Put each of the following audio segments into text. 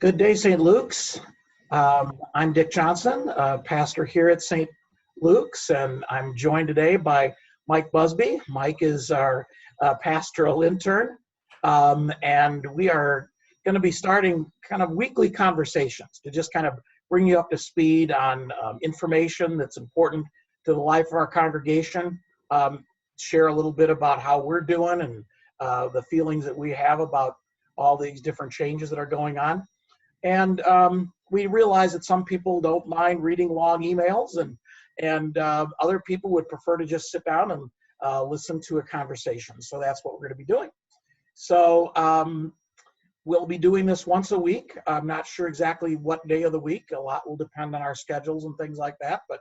Good day, St. Luke's. I'm Dick Johnson, pastor here at St. Luke's, and I'm joined today by Mike Busby. Mike is our pastoral intern, and we are going to be starting kind of weekly conversations to just kind of bring you up to speed on information that's important to the life of our congregation, share a little bit about how we're doing and the feelings that we have about all these different changes that are going on. And we realize that some people don't mind reading long emails, and other people would prefer to just sit down and listen to a conversation. So that's what we're going to be doing. So we'll be doing this once a week. I'm not sure exactly what day of the week. A lot will depend on our schedules and things like that, but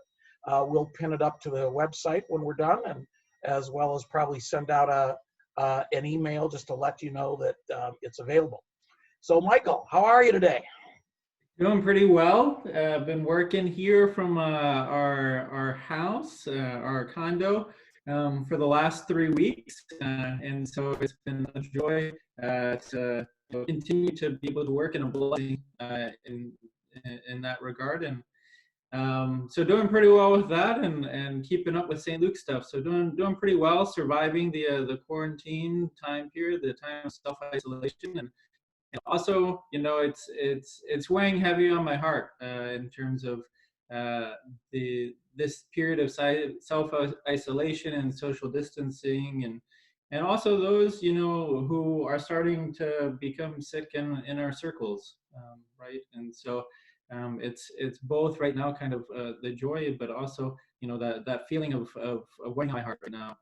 we'll pin it up to the website when we're done, and as well as probably send out an email just to let you know that it's available. So Michael, how are you today? Doing pretty well. I've been working here from our house, our condo, for the last 3 weeks, and so it's been a joy to continue to be able to work, and a blessing in that regard. And so doing pretty well with that, and keeping up with St. Luke stuff. So doing pretty well, surviving the quarantine time period, the time of self-isolation, and also, it's weighing heavy on my heart in terms of this period of self-isolation and social distancing, and also those who are starting to become sick in our circles, right? And so it's both right now, kind of the joy, but also that feeling of weighing on my heart right now.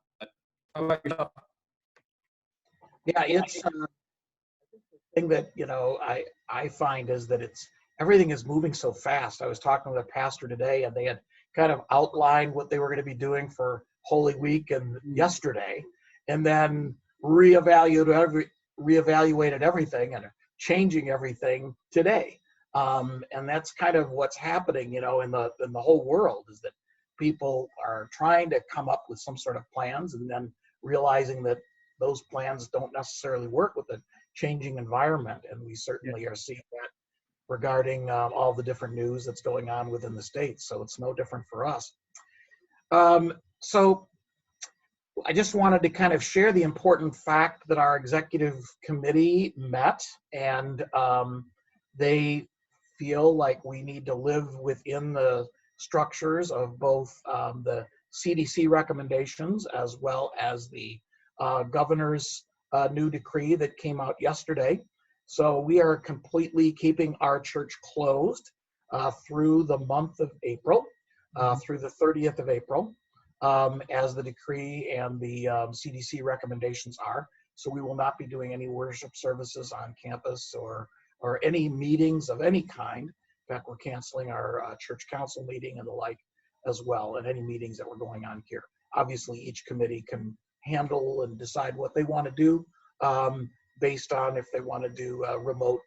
How about yourself? Yeah, it's thing that I find is that everything is moving so fast. I was talking with a pastor today, and they had kind of outlined what they were going to be doing for Holy Week and yesterday, and then reevaluated everything and changing everything today. And that's kind of what's happening, in the whole world, is that people are trying to come up with some sort of plans, and then realizing that those plans don't necessarily work with the changing environment. And we certainly are seeing that regarding all the different news that's going on within the states. So it's no different for us. So I just wanted to kind of share the important fact that our executive committee met, and they feel like we need to live within the structures of both the CDC recommendations as well as the governor's new decree that came out yesterday. So we are completely keeping our church closed through the month of April, through the 30th of April, as the decree and the CDC recommendations are. So we will not be doing any worship services on campus or any meetings of any kind. In fact, we're canceling our church council meeting and the like as well, and any meetings that were going on here. Obviously, each committee can handle and decide what they want to do based on if they want to do remote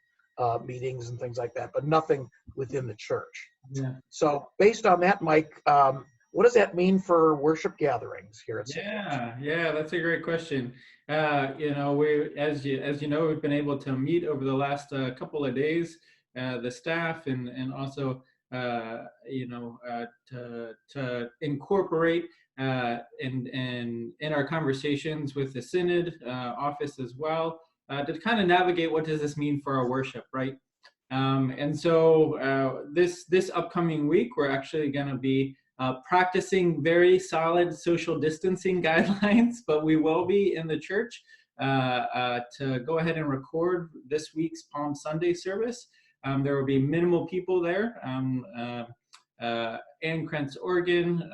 meetings and things like that, but nothing within the church. Yeah. So based on that, Mike, what does that mean for worship gatherings here at St. Luke's? Yeah, that's a great question. We, as you know, we've been able to meet over the last couple of days, the staff, and also to incorporate in our conversations with the Synod office as well, to kind of navigate what does this mean for our worship, right? And so this upcoming week, we're actually going to be practicing very solid social distancing guidelines, but we will be in the church to go ahead and record this week's Palm Sunday service. There will be minimal people there. Ann Krentz Organ,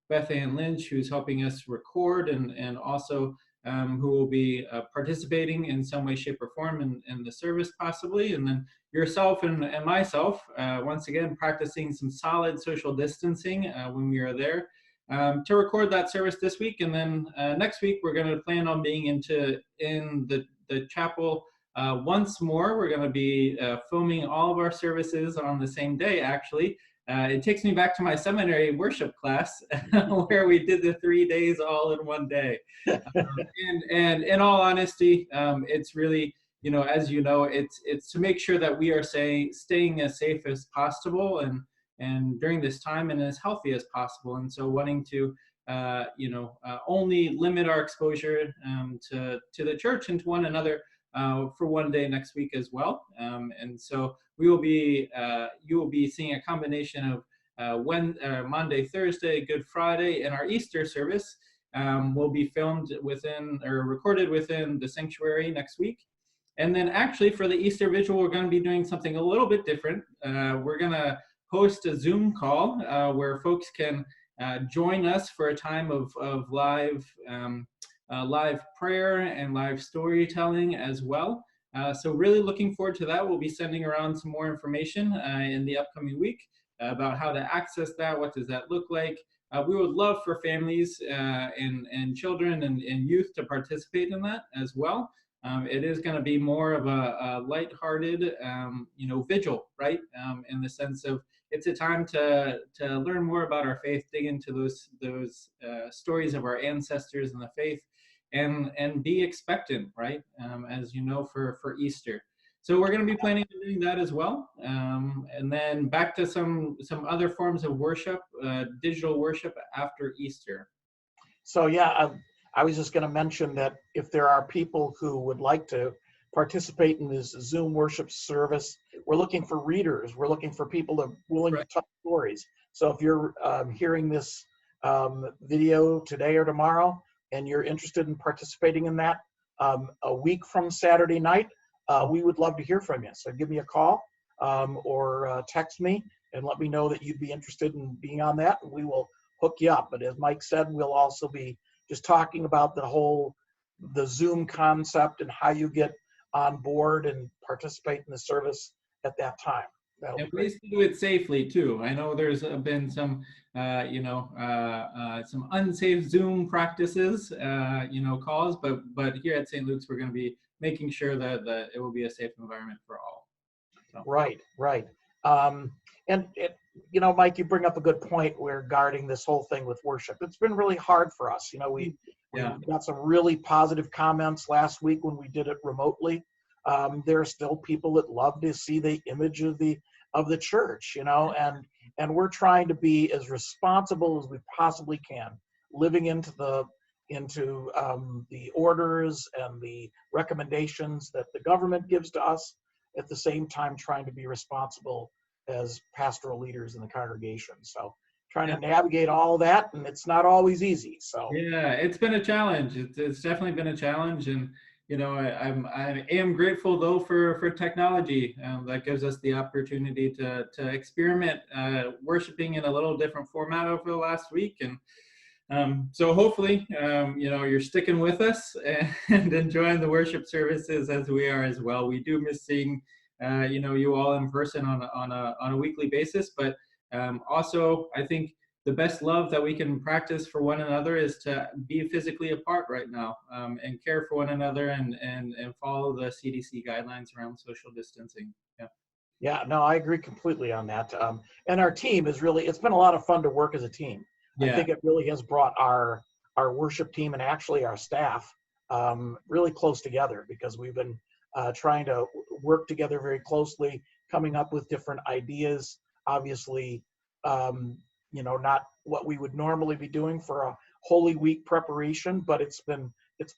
Beth Ann Lynch, who's helping us record, and also who will be participating in some way, shape, or form in the service possibly. And then yourself and myself, once again, practicing some solid social distancing when we are there to record that service this week. And then next week, we're going to plan on being in the chapel once more. We're going to be filming all of our services on the same day, actually. It takes me back to my seminary worship class where we did the 3 days all in one day. And in all honesty, it's really as you know, it's to make sure that we are staying as safe as possible and during this time and as healthy as possible. And so wanting to only limit our exposure to the church and to one another for one day next week as well. And so you will be seeing a combination of Monday, Thursday, Good Friday, and our Easter service will be filmed within or recorded within the sanctuary next week. And then actually for the Easter vigil, we're going to be doing something a little bit different. We're going to host a Zoom call where folks can join us for a time of live prayer and live storytelling as well. So really looking forward to that. We'll be sending around some more information in the upcoming week about how to access that. What does that look like? We would love for families and children and youth to participate in that as well. It is going to be more of a lighthearted, vigil, right? In the sense of it's a time to learn more about our faith, dig into those stories of our ancestors and the faith, and be expectant, right? As you know, for Easter. So we're going to be planning on doing that as well. And then back to some other forms of worship, digital worship after Easter. So yeah, I was just going to mention that if there are people who would like to participate in this Zoom worship service, we're looking for readers. We're looking for people that are willing to tell stories. So if you're hearing this video today or tomorrow, and you're interested in participating in that, a week from Saturday night, we would love to hear from you. So give me a call or text me and let me know that you'd be interested in being on that, and we will hook you up. But as Mike said, we'll also be just talking about the Zoom concept and how you get on board and participate in the service at that time. And ways to do it safely too. I know there's been some, some unsafe Zoom practices, calls, but here at St. Luke's, we're going to be making sure that it will be a safe environment for all. So. Right. And Mike, you bring up a good point regarding this whole thing with worship. It's been really hard for us. We got some really positive comments last week when we did it remotely. There are still people that love to see the image of the church, and we're trying to be as responsible as we possibly can, living into the orders and the recommendations that the government gives to us, at the same time trying to be responsible as pastoral leaders in the congregation. So trying to navigate all of that, and it's not always easy. So yeah, it's been a challenge. It's definitely been a challenge, and I am grateful though for technology that gives us the opportunity to experiment worshiping in a little different format over the last week, and so hopefully you're sticking with us and enjoying the worship services as we are as well. We do miss seeing you all in person on a weekly basis, but also I think the best love that we can practice for one another is to be physically apart right now and care for one another and follow the CDC guidelines around social distancing. Yeah, no, I agree completely on that. And our team it's been a lot of fun to work as a team. I think it really has brought our worship team and actually our staff really close together, because we've been trying to work together very closely, coming up with different ideas. Obviously, not what we would normally be doing for a Holy Week preparation, but it's been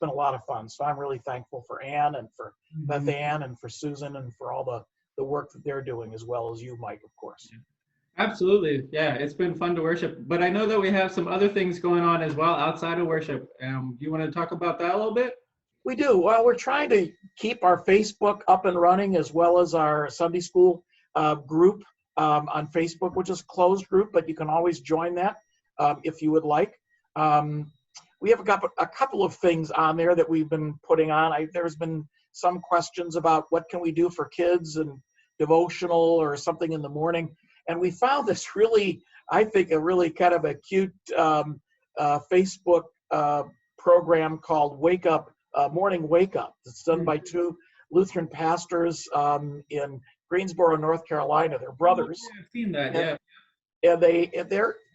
a lot of fun. So I'm really thankful for Ann and for Beth Ann and for Susan and for all the work that they're doing, as well as you, Mike, of course. Absolutely. Yeah, it's been fun to worship. But I know that we have some other things going on as well outside of worship. Do you want to talk about that a little bit? We do. Well, we're trying to keep our Facebook up and running, as well as our Sunday school group on Facebook, which is a closed group, but you can always join that if you would like. We have a couple of things on there that we've been putting on. There's been some questions about what can we do for kids and devotional or something in the morning. And we found this really, I think, a really kind of a cute Facebook program called Wake Up, Morning Wake Up. It's done by two Lutheran pastors in Greensboro, North Carolina. They're brothers. Yeah, I've seen that, yeah. And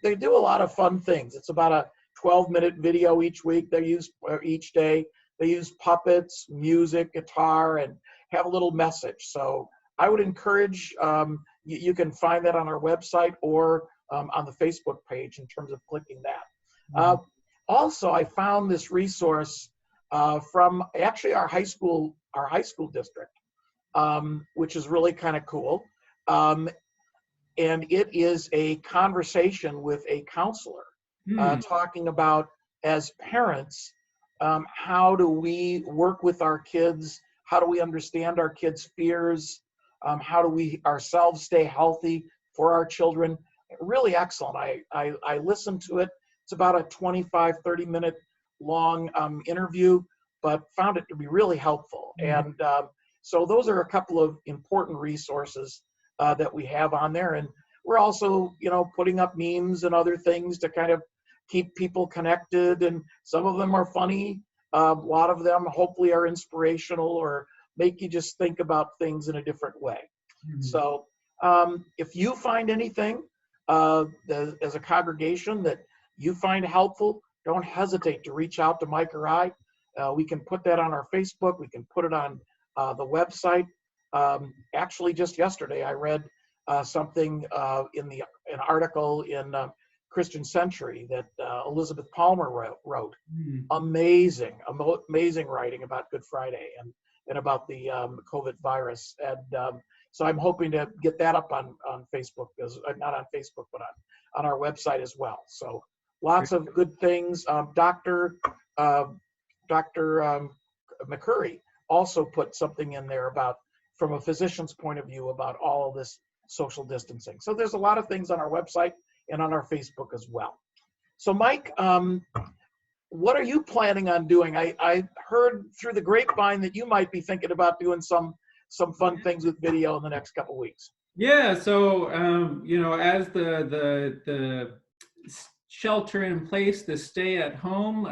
they do a lot of fun things. It's about a 12-minute video each week. Each day. They use puppets, music, guitar, have a little message. So I would encourage, you can find that on our website or on the Facebook page in terms of clicking that. Also, I found this resource from actually our high school district, which is really kind of cool. And it is a conversation with a counselor talking about, as parents, how do we work with our kids? How do we understand our kids' fears? How do we ourselves stay healthy for our children? Really excellent. I listened to it. It's about a 25, 30-minute long interview, but found it to be really helpful. And so those are a couple of important resources that we have on there. And we're also, putting up memes and other things to kind of keep people connected. And some of them are funny. A lot of them hopefully are inspirational or make you just think about things in a different way. So if you find anything as a congregation that you find helpful, don't hesitate to reach out to Mike or I. We can put that on our Facebook. We can put it on the website. Actually, just yesterday, I read something in an article in Christian Century that Elizabeth Palmer wrote. Amazing writing about Good Friday and about the COVID virus. And so I'm hoping to get that up on Facebook, not on Facebook, but on our website as well. So lots of good things. Dr. McCurry also put something in there about, from a physician's point of view, about all of this social distancing. So there's a lot of things on our website and on our Facebook as well. So Mike, what are you planning on doing? I heard through the grapevine that you might be thinking about doing some fun things with video in the next couple of weeks. Yeah, so as the shelter in place, the stay at home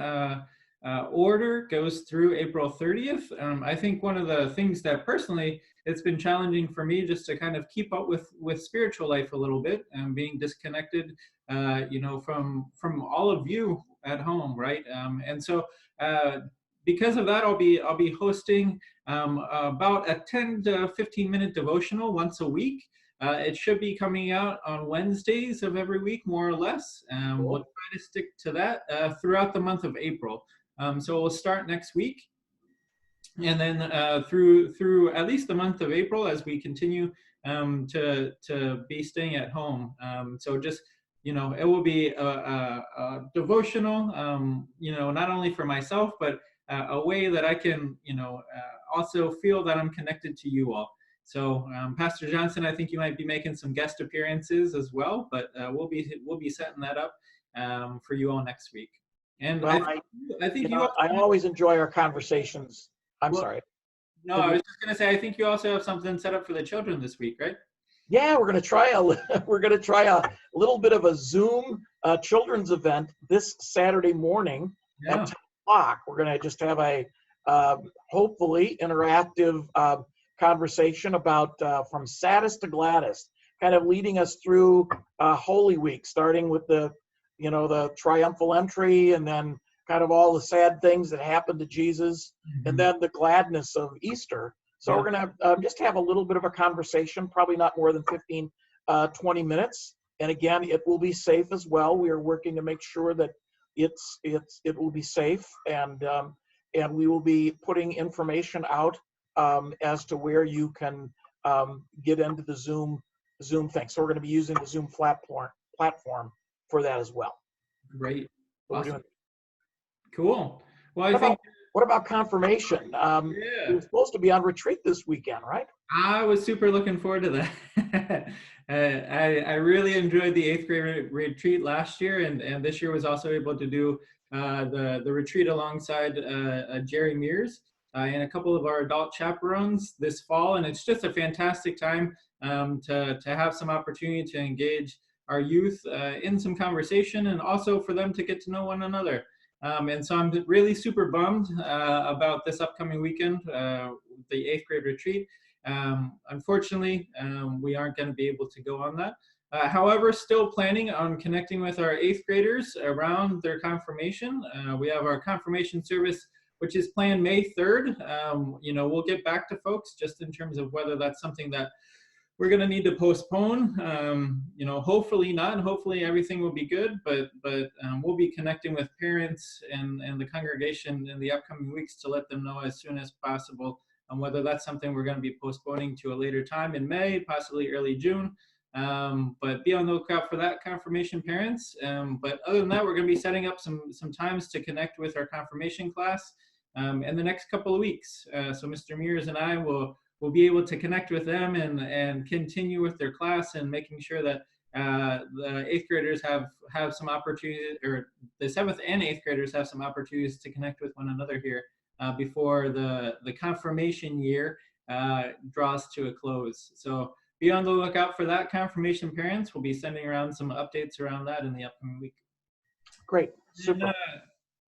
order goes through April 30th. I think one of the things that personally it's been challenging for me just to kind of keep up with spiritual life a little bit and being disconnected, from all of you at home, right? And so because of that, I'll be hosting about a 10 to 15-minute devotional once a week. It should be coming out on Wednesdays of every week, more or less. Cool. We'll try to stick to that throughout the month of April. So we'll start next week, and then through at least the month of April as we continue to be staying at home. So just, it will be a devotional, not only for myself, but a way that I can, also feel that I'm connected to you all. So Pastor Johnson, I think you might be making some guest appearances as well, but we'll be setting that up for you all next week. And well, I think I always enjoy our conversations. Sorry. No, I was just going to say, I think you also have something set up for the children this week, right? Yeah, we're going to try a little bit of a Zoom children's event this Saturday morning at 10 o'clock. We're going to just have a hopefully interactive conversation about from saddest to gladdest, kind of leading us through Holy Week, starting with the triumphal entry, and then kind of all the sad things that happened to Jesus, and then the gladness of Easter. So we're going to just have a little bit of a conversation, probably not more than 15, 20 minutes. And again, it will be safe as well. We are working to make sure that it will be safe, and we will be putting information out as to where you can get into the Zoom thing. So we're going to be using the Zoom platform for that as well. Great. Awesome. Cool. Well, what about confirmation? You're supposed to be on retreat this weekend, right? I was super looking forward to that. I really enjoyed the 8th grade retreat last year, and this year was also able to do the retreat alongside Jerry Mears and a couple of our adult chaperones this fall, and it's just a fantastic time to have some opportunity to engage our youth in some conversation, and also for them to get to know one another. And so I'm really super bummed about this upcoming weekend, the 8th grade retreat. Unfortunately, we aren't going to be able to go on that. However, still planning on connecting with our 8th graders around their confirmation. We have our confirmation service which is planned May 3rd. We'll get back to folks just in terms of whether that's something that we're going to need to postpone. Hopefully not. Hopefully everything will be good, but we'll be connecting with parents and the congregation in the upcoming weeks to let them know as soon as possible on whether that's something we're going to be postponing to a later time in May, possibly early June. But be on the lookout for that, confirmation parents. But other than that, we're going to be setting up some times to connect with our confirmation class in the next couple of weeks. So Mr. Mears and I will be able to connect with them and continue with their class, and making sure that the 8th graders have some opportunity, or the 7th and 8th graders have some opportunities to connect with one another here before the confirmation year draws to a close. So be on the lookout for that, confirmation parents. We'll be sending around some updates around that in the upcoming week. Great, super.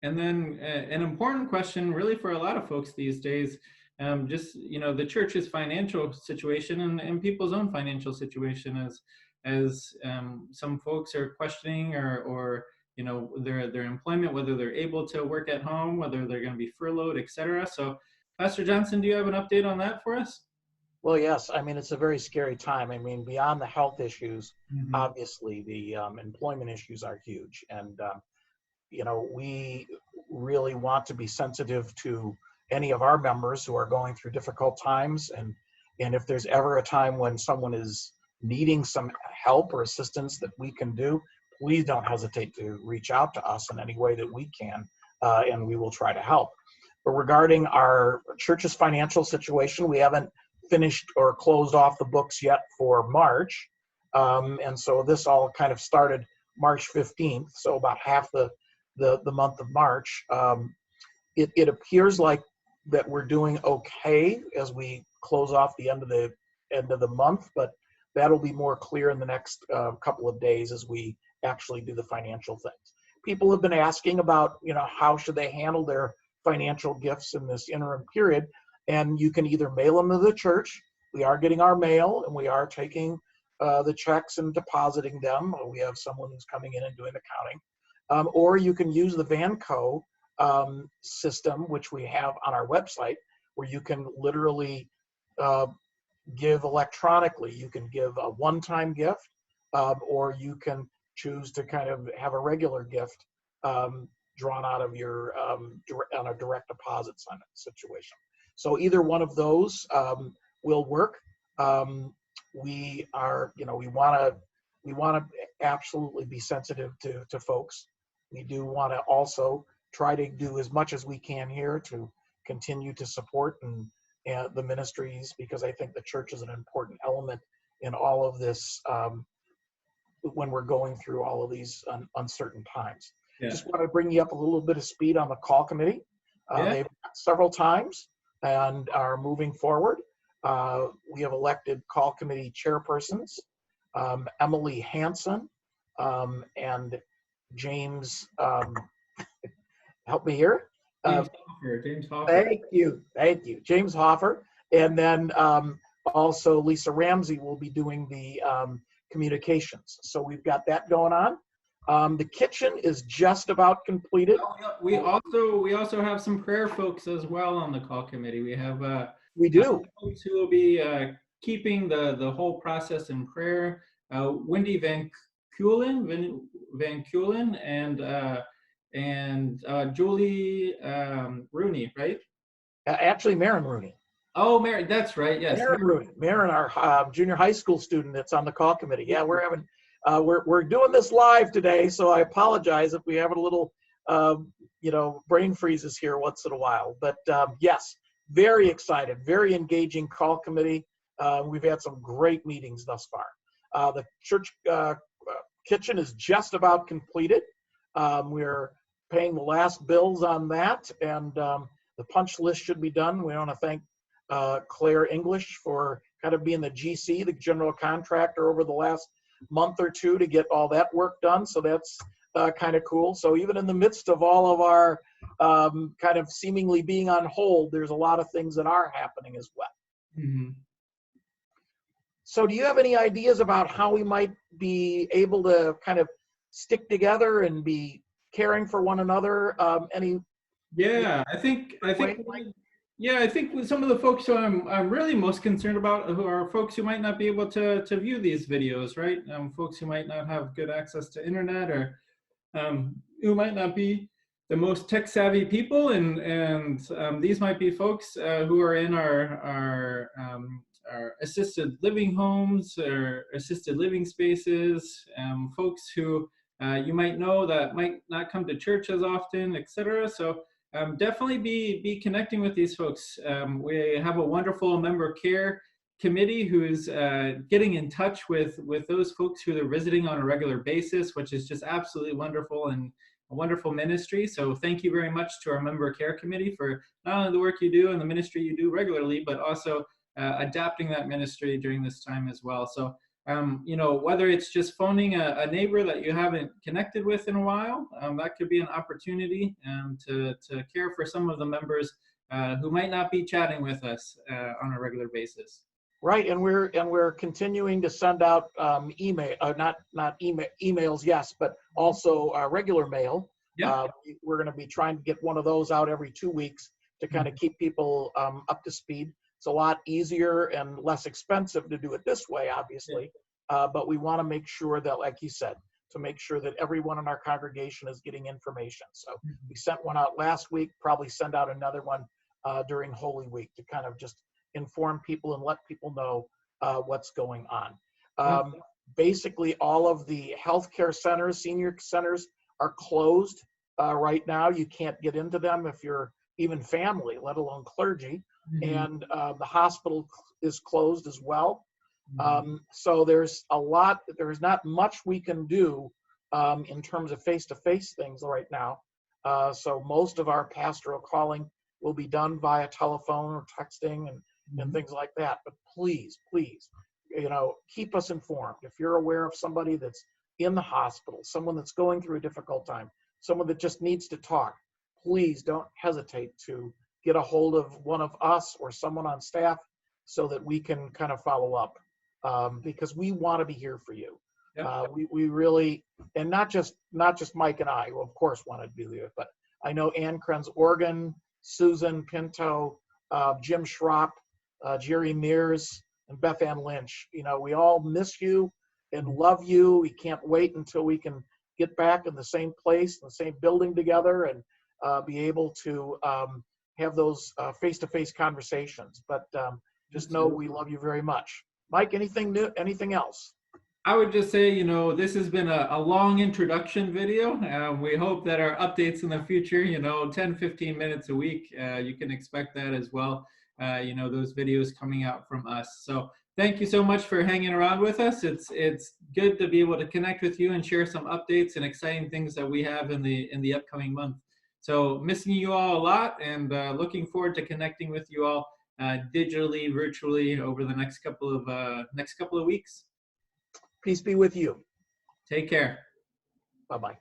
And then an important question really for a lot of folks these days, the church's financial situation and people's own financial situation, as some folks are questioning or their employment, whether they're able to work at home, whether they're going to be furloughed, etc. So Pastor Johnson, do you have an update on that for us? Well, yes. I mean, it's a very scary time. I mean, beyond the health issues, obviously the employment issues are huge. And, we really want to be sensitive to any of our members who are going through difficult times. And if there's ever a time when someone is needing some help or assistance that we can do, please don't hesitate to reach out to us in any way that we can, and we will try to help. But regarding our church's financial situation, we haven't finished or closed off the books yet for March. And so this all kind of started March 15th, so about half the month of March. It appears like that we're doing okay as we close off the end of the month, but that'll be more clear in the next couple of days as we actually do the financial things. People have been asking about, how should they handle their financial gifts in this interim period, and you can either mail them to the church. We are getting our mail, and we are taking the checks and depositing them. We have someone who's coming in and doing the counting. Or you can use the Vanco system, which we have on our website, where you can literally give electronically. You can give a one-time gift, or you can choose to kind of have a regular gift drawn out of your on a direct deposit situation. So either one of those will work. We are, we want to absolutely be sensitive to folks. We do want to also try to do as much as we can here to continue to support and the ministries, because I think the church is an important element in all of this when we're going through all of these uncertain times. Yeah. Just want to bring you up a little bit of speed on the call committee. They've met several times and are moving forward. We have elected call committee chairpersons, Emily Hanson and James, help me here. James Hoffer. Thank you. James Hoffer. And then also Lisa Ramsey will be doing the communications. So we've got that going on. The kitchen is just about completed. We also have some prayer folks as well on the call committee. We have we do folks who will be keeping the whole process in prayer. Wendy Van Kulen and Julie Rooney, right? Actually, Maren Rooney. Oh, Maren, that's right. Yes, Maren Rooney. Maren, our junior high school student that's on the call committee. Yeah, we're having. We're doing this live today, so I apologize if we have a little, brain freezes here once in a while. But yes, very excited, very engaging call committee. We've had some great meetings thus far. The church kitchen is just about completed. We're paying the last bills on that, and the punch list should be done. We want to thank Claire English for kind of being the GC, the general contractor, over the last month or two to get all that work done. So that's kind of cool. So even in the midst of all of our kind of seemingly being on hold, there's a lot of things that are happening as well. Mm-hmm. So do you have any ideas about how we might be able to kind of stick together and be caring for one another? Any Yeah, I think yeah, I think with some of the folks who I'm really most concerned about who are folks who might not be able to view these videos, right? Folks who might not have good access to internet, or who might not be the most tech savvy people, and these might be folks who are in our assisted living homes or assisted living spaces, folks who you might know that might not come to church as often, etc. So definitely be connecting with these folks. We have a wonderful member care committee who's getting in touch with those folks who they're visiting on a regular basis, which is just absolutely wonderful and a wonderful ministry. So thank you very much to our member care committee for not only the work you do and the ministry you do regularly, but also adapting that ministry during this time as well. So you know, whether it's just phoning a neighbor that you haven't connected with in a while, that could be an opportunity to care for some of the members who might not be chatting with us on a regular basis. Right, and we're continuing to send out emails, yes, but also regular mail. Yeah. We're going to be trying to get one of those out every 2 weeks to kind of keep people up to speed. It's a lot easier and less expensive to do it this way, obviously, but we want to make sure that, like you said, to make sure that everyone in our congregation is getting information. So we sent one out last week, probably send out another one during Holy Week to kind of just inform people and let people know what's going on. Basically, all of the healthcare centers, senior centers are closed right now. You can't get into them if you're even family, let alone clergy. And the hospital is closed as well. So there's not much we can do in terms of face-to-face things right now. So most of our pastoral calling will be done via telephone or texting and things like that. But please, you know, keep us informed. If you're aware of somebody that's in the hospital, someone that's going through a difficult time, someone that just needs to talk, please don't hesitate to get a hold of one of us or someone on staff so that we can kind of follow up, because we want to be here for you. We really, and not just Mike and I, who of course want to be there, but I know Ann Krenz Organ, Susan Pinto, Jim Schropp, Jerry Mears, and Beth Ann Lynch. You know, we all miss you and love you. We can't wait until we can get back in the same place, in the same building together, and be able to have those face-to-face conversations. But just know we love you very much. Mike, anything new? Anything else? I would just say, you know, this has been a long introduction video. We hope that our updates in the future, you know, 10, 15 minutes a week, you can expect that as well. You know, those videos coming out from us. So thank you so much for hanging around with us. It's good to be able to connect with you and share some updates and exciting things that we have in the upcoming month. So missing you all a lot, and looking forward to connecting with you all digitally, virtually over the next couple of weeks. Peace be with you. Take care. Bye-bye.